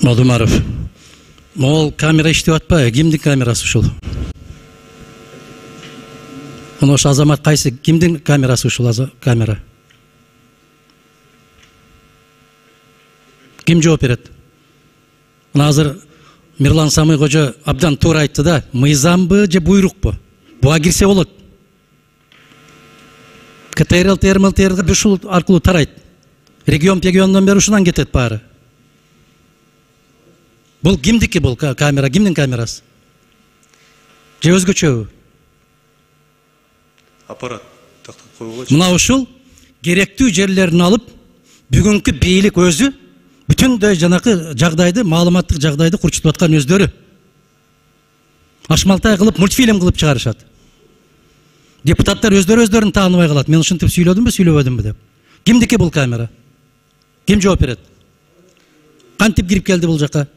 Нодумаров. Ол камера иштеп атпайбы? Кимдин камерасы ушул? Мына ошо азамат кайсы? Кимдин камерасы ушул камера? Ким жооп берет? Мына азыр Мирлан Самый кожо абдан туура айтты да, мыйзамбы же буйрукпу? Буга кирсе болот. КТРЛ, ТРМЛ ушул аркылуу тарайт. Регион бери ушунан кетет баары. Бул кимдики бул камера? Кимдин камерасы? Же өзгөчөбү? Аппарат тактап коюлган. Мына ушул керектүү жерлерин алып, бүгүнкү бийлик өзү бүтүндөй жанакы жагдайды, маалыматтык жагдайды курчутуп аткан өздөрү. Ашмалтай кылып, мультфильм кылып чыгарышат. Депутаттар өздөрүн тааныбай калат. Мен ушинтип сүйлөдүмбү, сүйлөбөдүмбү деп. Кимдики бул камера? Ким жооп берет? Кантип кирип келди бул жака?